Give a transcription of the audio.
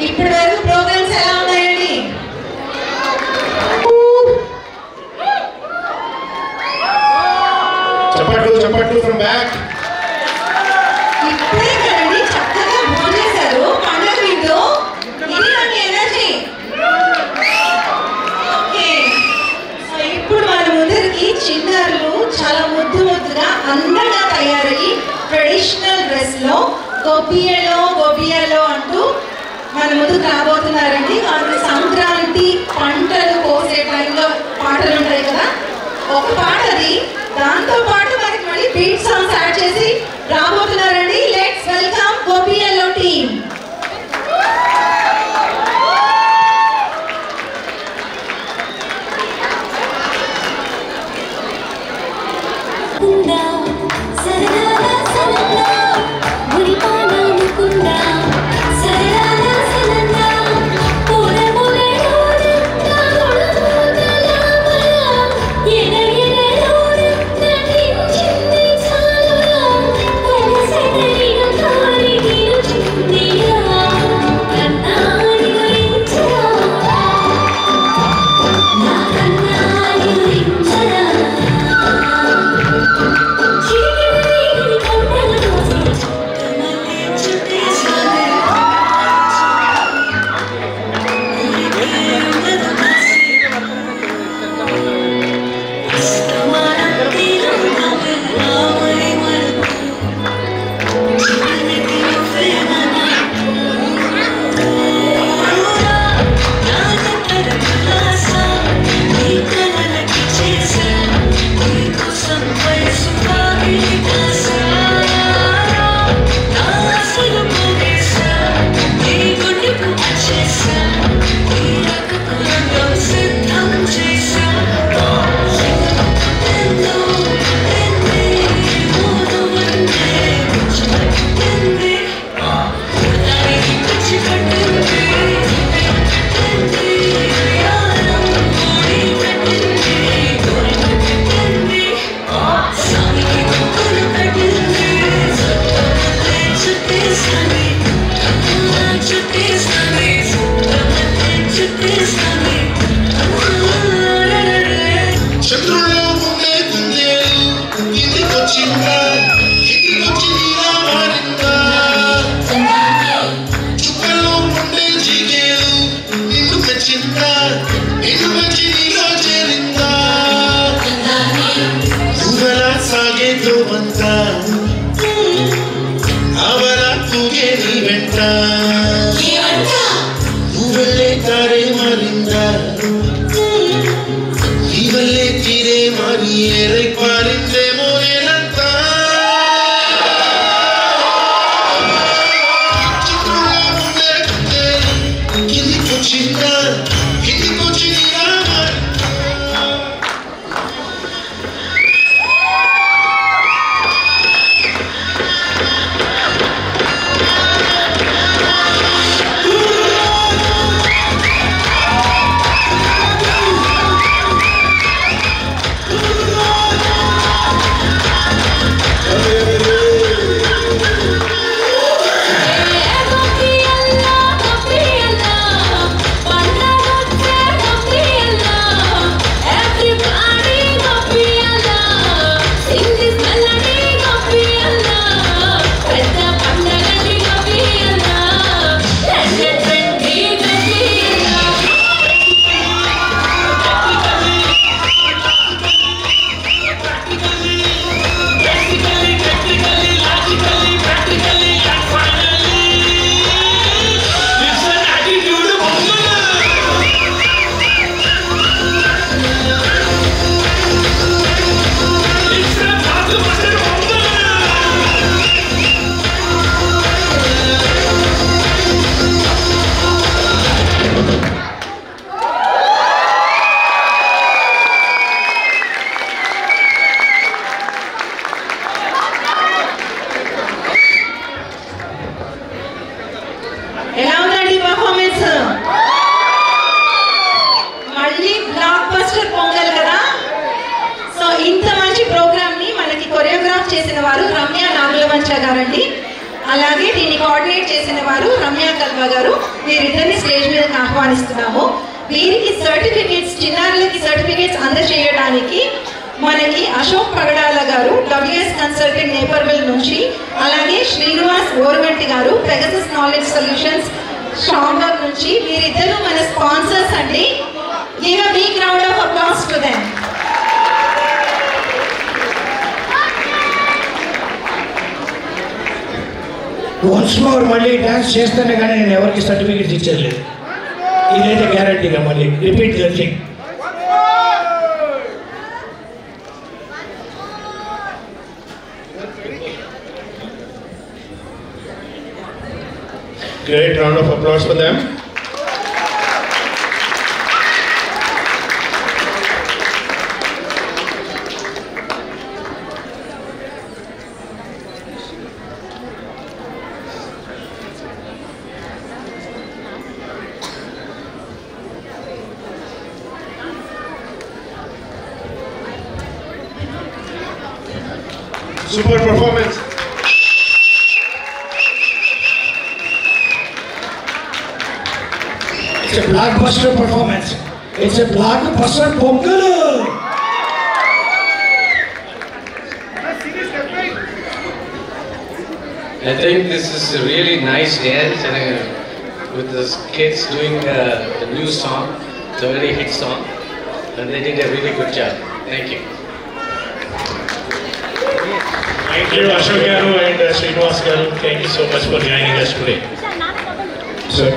ఇప్పటి వరకు ప్రోగ్రామ్స్ ఎలా ఉన్నాయండి? చప్పట్లు ఫ్రమ్ బ్యాక్. ఇప్పుడే కదండి చక్కగా భోజనం చేశారు పండుగ వీడియో. ఇది నాకు ఎనర్జీ. ఓకే, సో ఇప్పుడు మన ముందరికి చిన్నారులు చాలా ముద్దుగా అందంగా తయారయ్యి ట్రెడిషనల్ డ్రెస్ లో గోపియలో అంటూ మన ముందుకు రాబోతున్నారండి. వాళ్ళు సంక్రాంతి పంటలు కోసే టైంలో పాటలు ఉంటాయి కదా, ఒక పాట అది. దాంతో పాటు మనకి మళ్ళీ బీట్ సాంగ్స్ యాడ్ చేసి రాబోతున్నారండి. లెట్స్ వెల్కమ్ గోపియలో టీమ్. అలాగే దీన్ని కోఆర్డినేట్ చేసిన వారు రమ్య కల్వా గారు. వీరిద్దరిని స్టేజ్ మీదకి ఆహ్వానిస్తున్నాము. వీరికి సర్టిఫికేట్స్, చిన్నారులకి సర్టిఫికేట్స్ అందజేయడానికి మనకి అశోక్ పగడాల గారు డబ్ల్యూఎస్ కన్సల్టింగ్ నేపర్విల్ నుంచి, అలాగే శ్రీనివాస్ ఓర్వంటి గారు పెగసస్ నాలెడ్జ్ సొల్యూషన్స్ షాంబర్గ్ నుంచి. వీరిద్దరూ మన స్పాన్సర్స్ అండి. Give a big round of applause to them. Once more మళ్ళీ డ్యాన్స్ చేస్తేనే కానీ నేను ఎవరికి సర్టిఫికేట్స్ ఇచ్చేది. ఇదైతే గ్యారంటీగా మళ్ళీ repeat the thing. Great round of applause for them. Super performance. It's a blockbuster performance. It's a blockbuster pongal. I think this is a really nice dance, and with the kids doing the new song. It's a very hit song, and they did a really good job. Thank you. Thank you, Ashok Garu and Srinivas Garu. Thank you so much for joining us today. Sir.